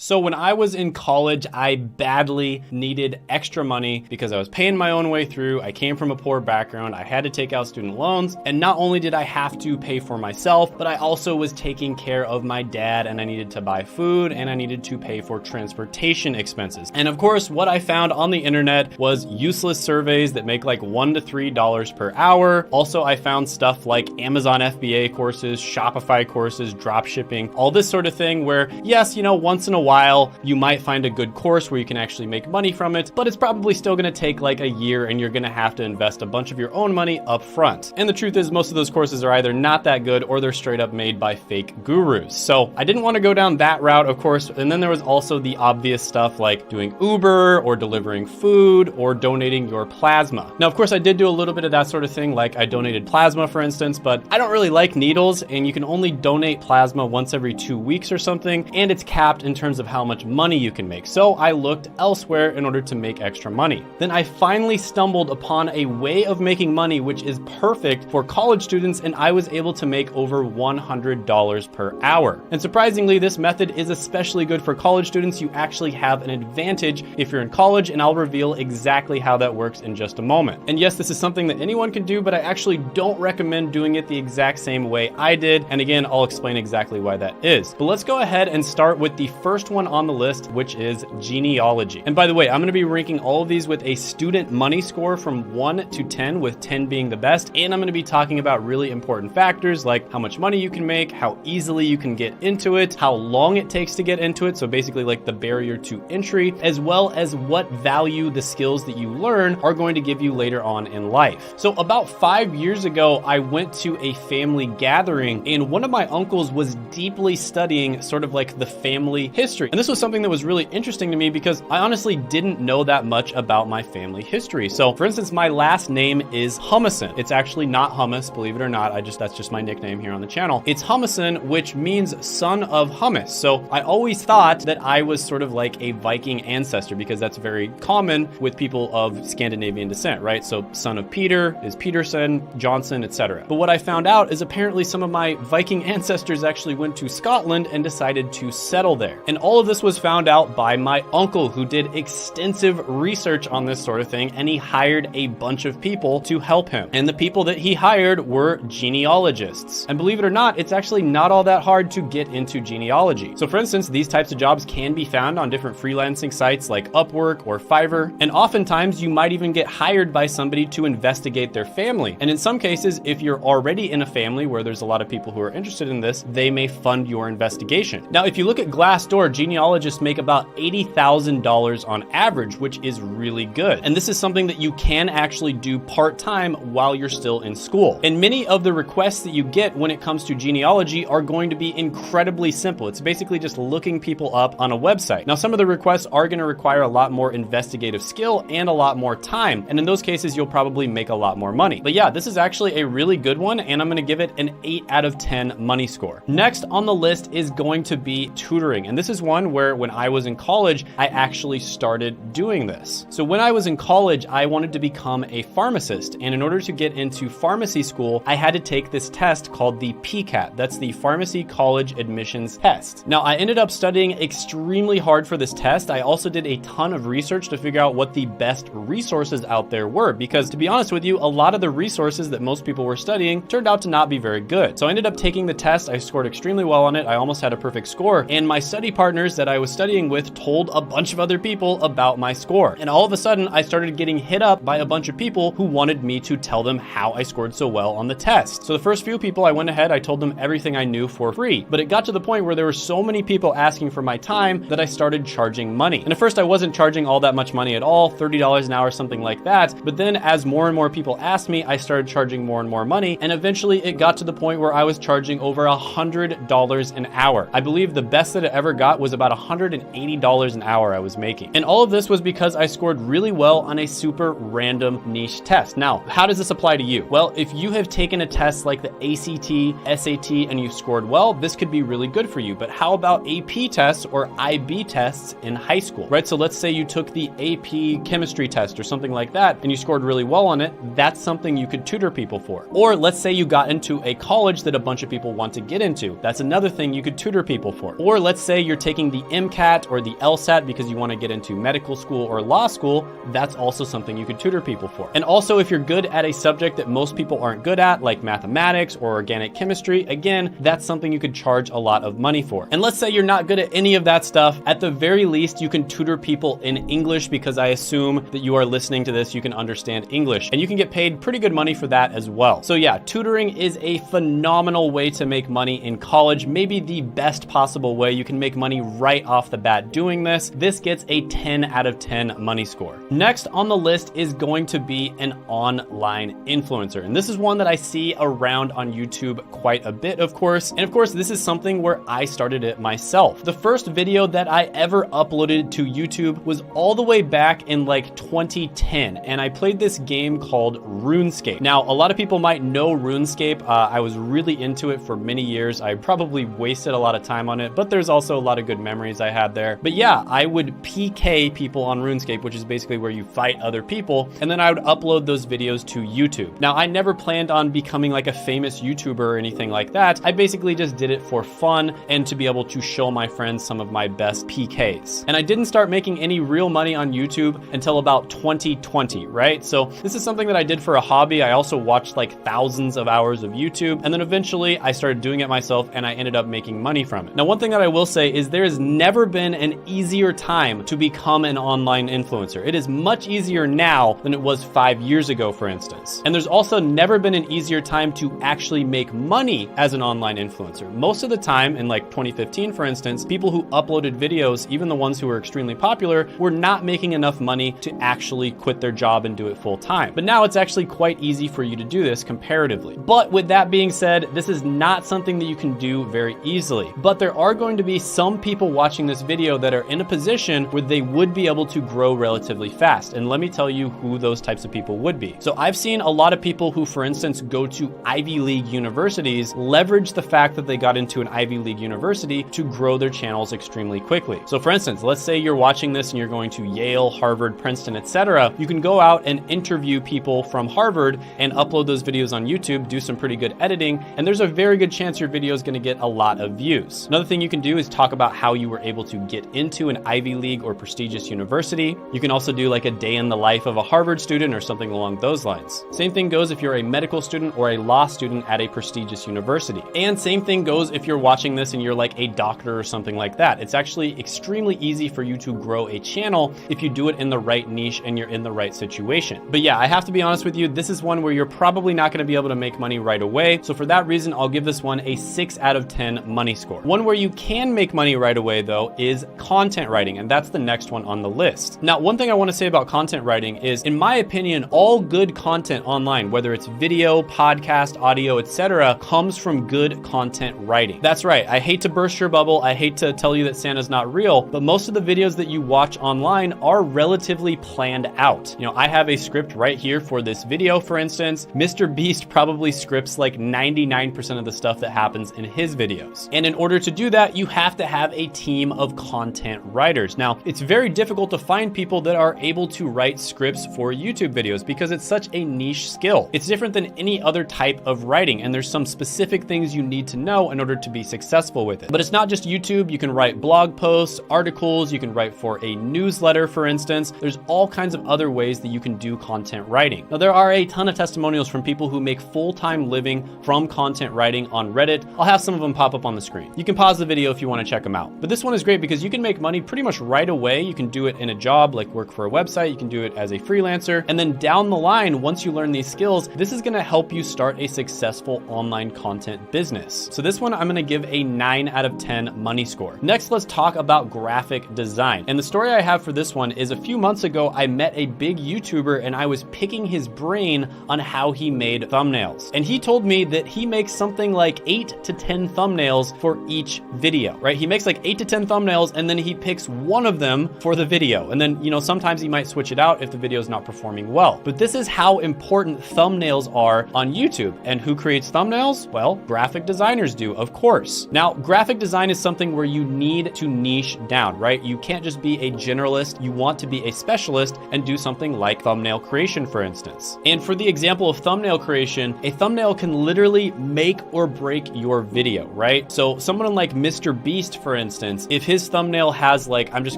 So when I was in college, I badly needed extra money because I was paying my own way through. I came from a poor background. I had to take out student loans. And not only did I have to pay for myself, but I also was taking care of my dad, and I needed to buy food, and I needed to pay for transportation expenses. And of course, what I found on the internet was useless surveys that make like $1 to $3 per hour. Also, I found stuff like Amazon FBA courses, Shopify courses, drop shipping, all this sort of thing where, yes, once in a while, you might find a good course where you can actually make money from it, but it's probably still gonna take like a year and you're gonna have to invest a bunch of your own money up front. And the truth is, most of those courses are either not that good or they're straight up made by fake gurus. So I didn't wanna go down that route, of course. And then there was also the obvious stuff like doing Uber or delivering food or donating your plasma. Now, of course, I did do a little bit of that sort of thing, like I donated plasma, for instance, but I don't really like needles, and you can only donate plasma once every 2 weeks or something, and it's capped in terms of how much money you can make. So I looked elsewhere in order to make extra money. Then I finally stumbled upon a way of making money which is perfect for college students, and I was able to make over $100 per hour. And surprisingly, this method is especially good for college students. You actually have an advantage if you're in college, and I'll reveal exactly how that works in just a moment. And yes, this is something that anyone can do, but I actually don't recommend doing it the exact same way I did. And again, I'll explain exactly why that is. But let's go ahead and start with the first one on the list, which is genealogy. And by the way, I'm going to be ranking all of these with a student money score from 1 to 10, with 10 being the best. And I'm going to be talking about really important factors like how much money you can make, how easily you can get into it, how long it takes to get into it. So basically like the barrier to entry, as well as what value the skills that you learn are going to give you later on in life. So about 5 years ago, I went to a family gathering, and one of my uncles was deeply studying sort of like the family history. And this was something that was really interesting to me because I honestly didn't know that much about my family history. So for instance, my last name is Hummuson. It's actually not Hummus, believe it or not. That's just my nickname here on the channel. It's Hummuson, which means son of hummus. So I always thought that I was sort of like a Viking ancestor because that's very common with people of Scandinavian descent, right? So son of Peter is Peterson, Johnson, etc. But what I found out is apparently some of my Viking ancestors actually went to Scotland and decided to settle there. And all of this was found out by my uncle, who did extensive research on this sort of thing, and he hired a bunch of people to help him. And the people that he hired were genealogists. And believe it or not, it's actually not all that hard to get into genealogy. So for instance, these types of jobs can be found on different freelancing sites like Upwork or Fiverr. And oftentimes you might even get hired by somebody to investigate their family. And in some cases, if you're already in a family where there's a lot of people who are interested in this, they may fund your investigation. Now, if you look at Glassdoor, genealogists make about $80,000 on average, which is really good. And this is something that you can actually do part-time while you're still in school. And many of the requests that you get when it comes to genealogy are going to be incredibly simple. It's basically just looking people up on a website. Now, some of the requests are going to require a lot more investigative skill and a lot more time. And in those cases, you'll probably make a lot more money. But yeah, this is actually a really good one, and I'm going to give it an 8 out of 10 money score. Next on the list is going to be tutoring. And this is one where when I was in college, I actually started doing this. So when I was in college, I wanted to become a pharmacist. And in order to get into pharmacy school, I had to take this test called the PCAT. That's the Pharmacy College Admissions Test. Now, I ended up studying extremely hard for this test. I also did a ton of research to figure out what the best resources out there were, because to be honest with you, a lot of the resources that most people were studying turned out to not be very good. So I ended up taking the test. I scored extremely well on it. I almost had a perfect score. And my study partners that I was studying with told a bunch of other people about my score. And all of a sudden, I started getting hit up by a bunch of people who wanted me to tell them how I scored so well on the test. So the first few people I went ahead, I told them everything I knew for free. But it got to the point where there were so many people asking for my time that I started charging money. And at first I wasn't charging all that much money at all, $30 an hour, something like that. But then as more and more people asked me, I started charging more and more money. And eventually it got to the point where I was charging over $100 an hour. I believe the best that it ever got was about $180 an hour I was making. And all of this was because I scored really well on a super random niche test. Now, how does this apply to you? Well, if you have taken a test like the ACT, SAT, and you've scored well, this could be really good for you. But how about AP tests or IB tests in high school, right? So let's say you took the AP chemistry test or something like that, and you scored really well on it. That's something you could tutor people for. Or let's say you got into a college that a bunch of people want to get into. That's another thing you could tutor people for. Or let's say you're taking the MCAT or the LSAT because you want to get into medical school or law school, that's also something you could tutor people for. And also, if you're good at a subject that most people aren't good at, like mathematics or organic chemistry, again, that's something you could charge a lot of money for. And let's say you're not good at any of that stuff, at the very least, you can tutor people in English, because I assume that you are listening to this, you can understand English, and you can get paid pretty good money for that as well. So yeah, tutoring is a phenomenal way to make money in college, maybe the best possible way. You can make money right off the bat doing this. This gets a 10 out of 10 money score. Next on the list is going to be an online influencer. And this is one that I see around on YouTube quite a bit, of course. And of course, this is something where I started it myself. The first video that I ever uploaded to YouTube was all the way back in like 2010. And I played this game called RuneScape. Now, a lot of people might know RuneScape. I was really into it for many years. I probably wasted a lot of time on it, but there's also a lot of good memories I had there. But yeah, I would PK people on RuneScape, which is basically where you fight other people. And then I would upload those videos to YouTube. Now, I never planned on becoming like a famous YouTuber or anything like that. I basically just did it for fun and to be able to show my friends some of my best PKs. And I didn't start making any real money on YouTube until about 2020, right? So this is something that I did for a hobby. I also watched like thousands of hours of YouTube, and then eventually I started doing it myself and I ended up making money from it. Now, one thing that I will say is there has never been an easier time to become an online influencer. It is much easier now than it was 5 years ago, for instance. And there's also never been an easier time to actually make money as an online influencer. Most of the time, in like 2015, for instance, people who uploaded videos, even the ones who were extremely popular, were not making enough money to actually quit their job and do it full time. But now it's actually quite easy for you to do this comparatively. But with that being said, this is not something that you can do very easily. But there are going to be some people watching this video that are in a position where they would be able to grow relatively fast. And let me tell you who those types of people would be. So I've seen a lot of people who, for instance, go to Ivy League universities, leverage the fact that they got into an Ivy League university to grow their channels extremely quickly. So for instance, let's say you're watching this and you're going to Yale, Harvard, Princeton, etc. You can go out and interview people from Harvard and upload those videos on YouTube, do some pretty good editing, and there's a very good chance your video is going to get a lot of views. Another thing you can do is talk about how you were able to get into an Ivy League or prestigious university. You can also do like a day in the life of a Harvard student or something along those lines. Same thing goes if you're a medical student or a law student at a prestigious university. And same thing goes if you're watching this and you're like a doctor or something like that. It's actually extremely easy for you to grow a channel if you do it in the right niche and you're in the right situation. But yeah, I have to be honest with you, this is one where you're probably not going to be able to make money right away. So for that reason, I'll give this one a 6 out of 10 money score. One where you can make money right away though is content writing, and that's the next one on the list. Now, one thing I want to say about content writing is, in my opinion, all good content online, whether it's video, podcast, audio, etc., comes from good content writing. That's right. I hate to burst your bubble. I hate to tell you that Santa's not real, but most of the videos that you watch online are relatively planned out. You know, I have a script right here for this video, for instance. Mr. Beast probably scripts like 99% of the stuff that happens in his videos. And in order to do that, you have to have a team of content writers. Now, it's very difficult to find people that are able to write scripts for YouTube videos because it's such a niche skill. It's different than any other type of writing, and there's some specific things you need to know in order to be successful with it. But it's not just YouTube. You can write blog posts, articles, you can write for a newsletter, for instance. There's all kinds of other ways that you can do content writing. Now, there are a ton of testimonials from people who make full-time living from content writing on Reddit. I'll have some of them pop up on the screen. You can pause the video if you want to check them out. But this one is great because you can make money pretty much right away. You can do it in a job, like work for a website. You can do it as a freelancer. And then down the line, once you learn these skills, this is going to help you start a successful online content business. So this one, I'm going to give a 9 out of 10 money score. Next, let's talk about graphic design. And the story I have for this one is a few months ago, I met a big YouTuber and I was picking his brain on how he made thumbnails. And he told me that he makes something like 8 to 10 thumbnails for each video, right? He makes like 8 to 10 thumbnails and then he picks one of them for the video. And then, you know, sometimes he might switch it out if the video is not performing well. But this is how important thumbnails are on YouTube. And who creates thumbnails? Well, graphic designers do, of course. Now, graphic design is something where you need to niche down, right? You can't just be a generalist. You want to be a specialist and do something like thumbnail creation, for instance. And for the example of thumbnail creation, a thumbnail can literally make or break your video, right? So someone like Mr. Beast, for instance, if his thumbnail has like, I'm just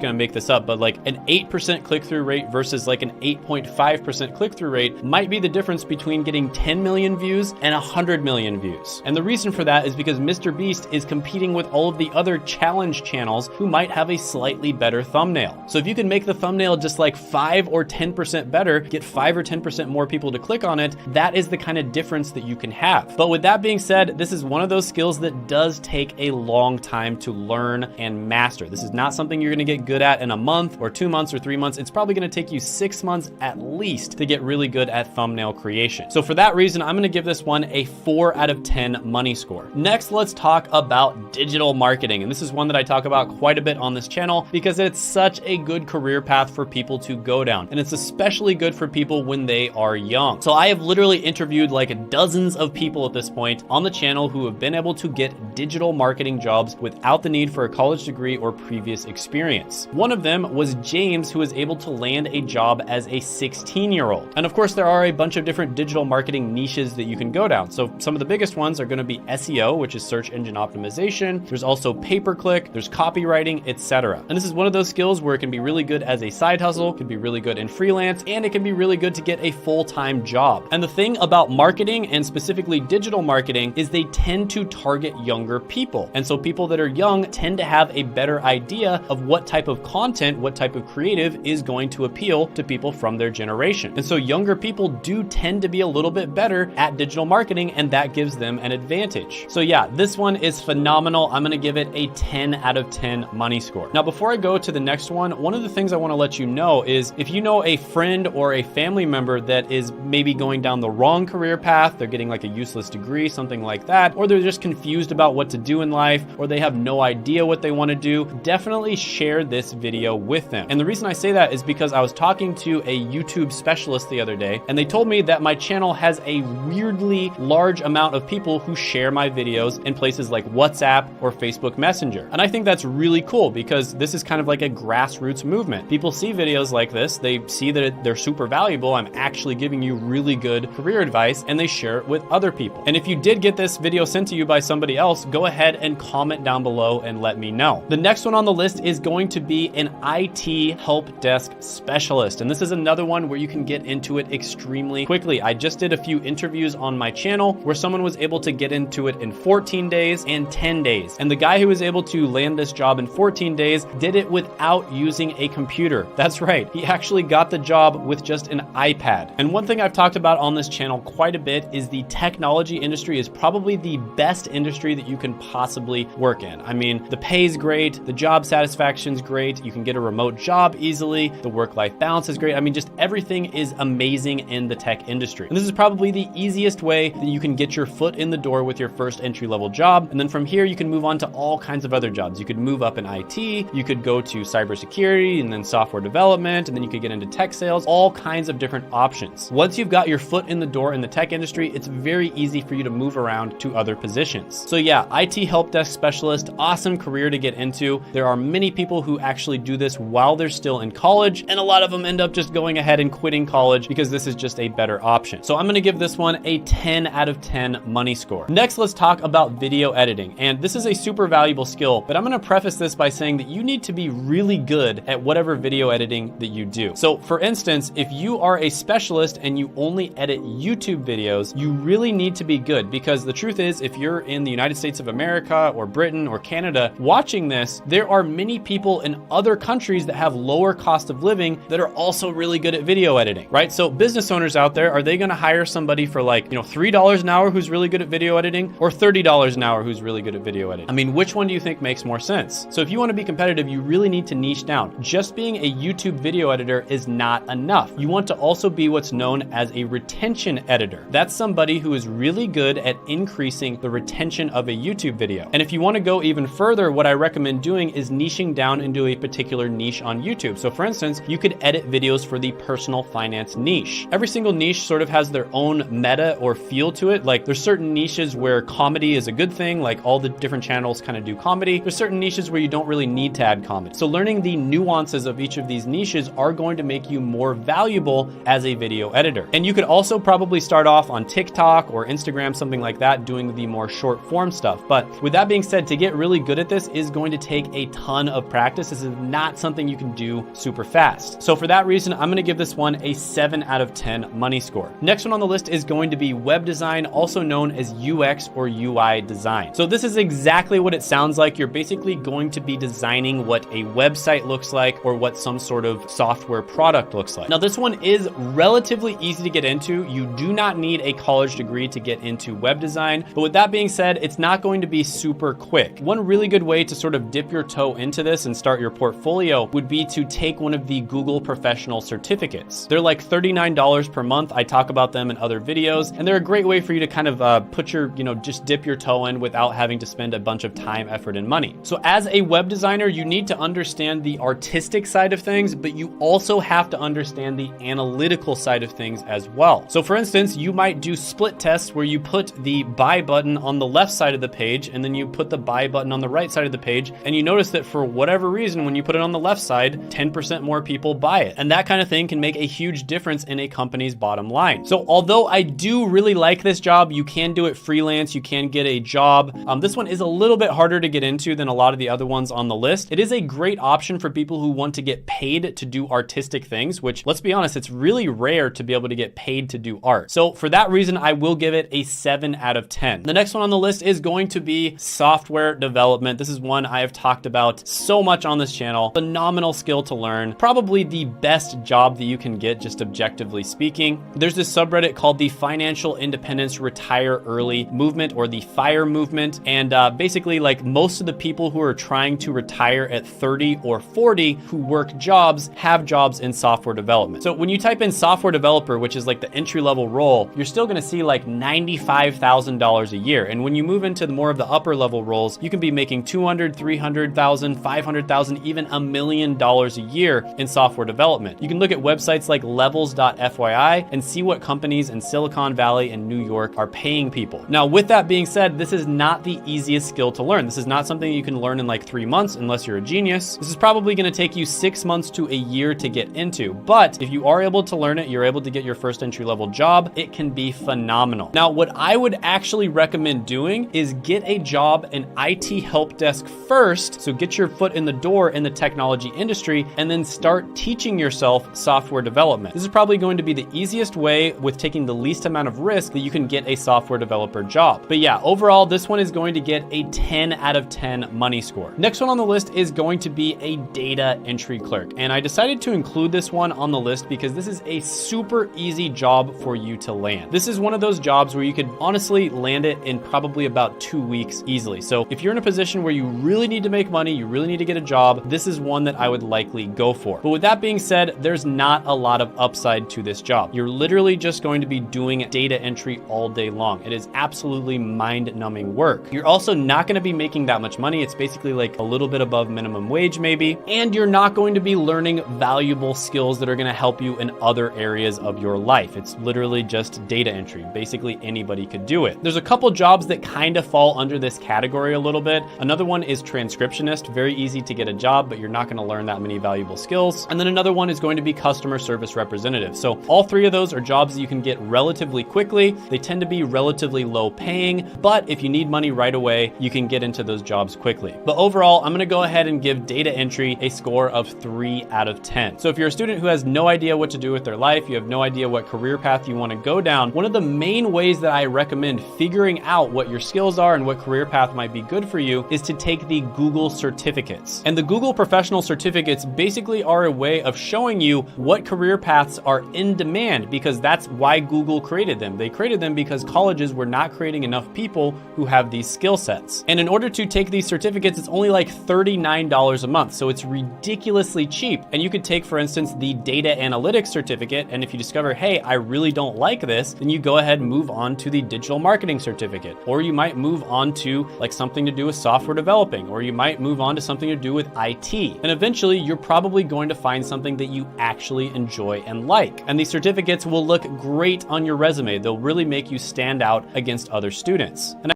gonna make this up, but like an 8% click-through rate versus like an 8.5% click-through rate might be the difference between getting 10 million views and 100 million views. And the reason for that is because Mr. Beast is competing with all of the other challenge channels who might have a slightly better thumbnail. So if you can make the thumbnail just like 5 or 10% better, get 5 or 10% more people to click on it, that is the kind of difference that you can have. But with that being said, this is one of those skills that does take a long time to learn and master. This is not something you're gonna get good at in a month or 2 months or 3 months. It's probably gonna take you 6 months at least to get really good at thumbnail creation. So for that reason, I'm gonna give this one a 4 out of 10 money score. Next, let's talk about digital marketing. And this is one that I talk about quite a bit on this channel because it's such a good career path for people to go down. And it's especially good for people when they are young. So I have literally interviewed like dozens of people at this point on the channel who have been able to get digital marketing jobs without the need for a college degree or previous experience. One of them was James, who was able to land a job as a 16-year-old. And of course, there are a bunch of different digital marketing niches that you can go down. So some of the biggest ones are going to be SEO, which is search engine optimization. There's also pay-per-click, there's copywriting, etc. And this is one of those skills where it can be really good as a side hustle, can be really good in freelance, and it can be really good to get a full-time job. And the thing about marketing, and specifically digital marketing, is they tend to target younger people. And so people that are young tend to have a better idea of what type of content, what type of creative is going to appeal to people from their generation. And so younger people do tend to be a little bit better at digital marketing, and that gives them an advantage. So yeah, this one is phenomenal. I'm gonna give it a 10 out of 10 money score. Now, before I go to the next one of the things I wanna let you know is if you know a friend or a family member that is maybe going down the wrong career path, they're getting like a useless degree, something like that, or they're just confused about what to do in life, or they have no idea what they wanna do, definitely share this video with them. And the reason I say that is because I was talking to a YouTube specialist the other day, and they told me that my channel has a weirdly large amount of people who share my videos in places like WhatsApp or Facebook Messenger. And I think that's really cool because this is kind of like a grassroots movement. People see videos like this, they see that they're super valuable, I'm actually giving you really good career advice, and they share it with other people. And if you did get this video sent to you by somebody else, go ahead and comment down below and let me know. The next one on the list is going to be an IT help desk specialist. And this is another one where you can get into it extremely quickly. I just did a few interviews on my channel where someone was able to get into it in 14 days and 10 days. And the guy who was able to land this job in 14 days did it without using a computer. That's right. He actually got the job with just an iPad. And one thing I've talked about on this channel quite a bit is the technology industry is probably the best industry that you can possibly work in. I mean, the pay is great, the job satisfaction is great, you can get a remote job easily, the work-life balance is great. I mean, just everything is amazing in the tech industry. And this is probably the easiest way that you can get your foot in the door with your first entry-level job. And then from here, you can move on to all kinds of other jobs. You could move up in IT, you could go to cybersecurity and then software development, and then you could get into tech sales, all kinds of different options. Once you've got your foot in the door in the tech industry, it's very easy for you to move around to other positions. So yeah, IT help desk specialist, awesome career to get into. There are many people who actually do this while they're still in college, and a lot of them end up just going ahead and quitting college because this is just a better option. So I'm gonna give this one a 10 out of 10 money score. Next, let's talk about video editing. And this is a super valuable skill, but I'm gonna preface this by saying that you need to be really good at whatever video editing that you do. So for instance, if you are a specialist and you only edit YouTube videos, you really need to be good, because the truth is, if you're in the United States of America or Britain or Canada watching this, there are many people in other countries that have lower cost of living that are also really good at video editing, right? So business owners out there, are they gonna hire somebody for like, $3 an hour who's really good at video editing, or $30 an hour who's really good at video editing? I mean, which one do you think makes more sense? So if you wanna be competitive, you really need to niche down. Just being a YouTube video editor is not enough. You want to also be what's known as a retention editor. That's somebody who is really good at increasing the retention of a YouTube video. And if you wanna go even further, what I recommend doing is niching down into a particular niche on YouTube. So for instance, you could edit videos for the personal finance niche. Every single niche sort of has their own meta or feel to it. Like there's certain niches where comedy is a good thing, like all the different channels kind of do comedy. There's certain niches where you don't really need to add comedy. So learning the nuances of each of these niches are going to make you more valuable as a video editor. And you could also probably start off on TikTok or Instagram, something like that, doing the more short form stuff. But with that being said, to get really good at this is going to take a ton of practice. This is not something you can do super fast. So for that reason, I'm gonna give this one a 7 out of 10 money score. Next one on the list is going to be web design, also known as UX or UI design. So this is exactly what it sounds like. You're basically going to be designing what a website looks like or what some sort of software product looks like. Now this one is relatively easy to get into. You do not need a college degree to get into web design, but with that being said, it's not going to be super quick. One really good way to sort of dip your toe into this and start your portfolio would be to take one of the Google professional certificates. They're like $39 per month. I talk about them in other videos, and they're a great way for you to kind of put your, just dip your toe in without having to spend a bunch of time, effort, and money. So as a web designer, you need to understand the artistic side of things, but you also have to understand the analytical side of things as well. So for instance, you might do split tests where you put the buy button on the left side of the page and then you put the buy button on the right side of the page, and you notice that for whatever reason, when you put it on the left side, 10% more people buy it. And that kind of thing can make a huge difference in a company's bottom line. So although I do really like this job, you can do it freelance, you can get a job. This one is a little bit harder to get into than a lot of the other ones on the list. It is a great option for people who want to get paid to do artistic things, which, let's be honest, it's really rare to be able to get paid to do art. So for that reason, I will give it a 7 out of 10. The next one on the list is going to be software development. This is one I have talked about so much on this channel. Phenomenal skill to learn. Probably the best job that you can get, just objectively speaking. There's this subreddit called the Financial Independence Retire Early movement, or the FIRE movement. And basically, like, most of the people who are trying to retire at 30 or 40 who work jobs have jobs in software development. So when you type in software developer, which is like the entry-level role, you're still gonna see like $95,000 a year. And when you move into more of the upper level roles, you can be making $200,000, $300,000, $500,000, even $1 million a year in software development. You can look at websites like levels.fyi and see what companies in Silicon Valley and New York are paying people. Now, with that being said, this is not the easiest skill to learn. This is not something you can learn in like 3 months unless you're a genius. This is probably gonna take you 6 months to a year to get into. But if you are able to learn it, you're able to get your first entry-level job, it can be phenomenal. Now, what I would actually recommend doing is get a job in IT help desk first. So get your foot in the door in the technology industry and then start teaching yourself software development. This is probably going to be the easiest way with taking the least amount of risk that you can get a software developer job. But yeah, overall, this one is going to get a 10 out of 10 money score. Next one on the list is going to be a data entry clerk. And I decided to include this one on the list because this is a super easy job for you to land. This is one of those jobs where you could honestly land it in probably about 2 weeks easily. So if you're in a position where you really need to make money, you really need to get a job, this is one that I would likely go for. But with that being said, there's not a lot of upside to this job. You're literally just going to be doing data entry all day long. It is absolutely mind-numbing work. You're also not going to be making that much money. It's basically like a little bit above minimum wage maybe. And you're not going to be learning valuable skills that are going to help you in other areas of your life. It's literally just data entry. Basically anybody could do it. There's a couple jobs that kind of fall under this category a little bit. Another one is transcriptionist. Very easy to get a job, but you're not going to learn that many valuable skills. And then another one is going to be customer service representative. So all three of those are jobs that you can get relatively quickly. They tend to be relatively low paying, but if you need money right away, you can get into those jobs quickly. But overall, I'm going to go ahead and give data entry a score of 3 out of 10. So if you're a student who has no idea what to do with their life, you have no idea what career path you want to go down, one of the main ways that I recommend figuring out what your skills are and what career path might be good for you is to take the Google certificates. And the Google professional certificates basically are a way of showing you what career paths are in demand, because that's why Google created them. They created them because colleges were not creating enough people who have these skill sets. And in order to take these certificates, it's only like $39 a month. So it's ridiculously cheap. And you could take, for instance, the data analytics certificate. And if you discover, hey, I really don't like this, then you go ahead and move on to the digital marketing certificate. Or you might move on to like something to do with software developing, or you might move on to something to do with IT. And eventually you're probably going to find something that you actually enjoy and like. And these certificates will look great on your resume. They'll really make you stand out against other students. And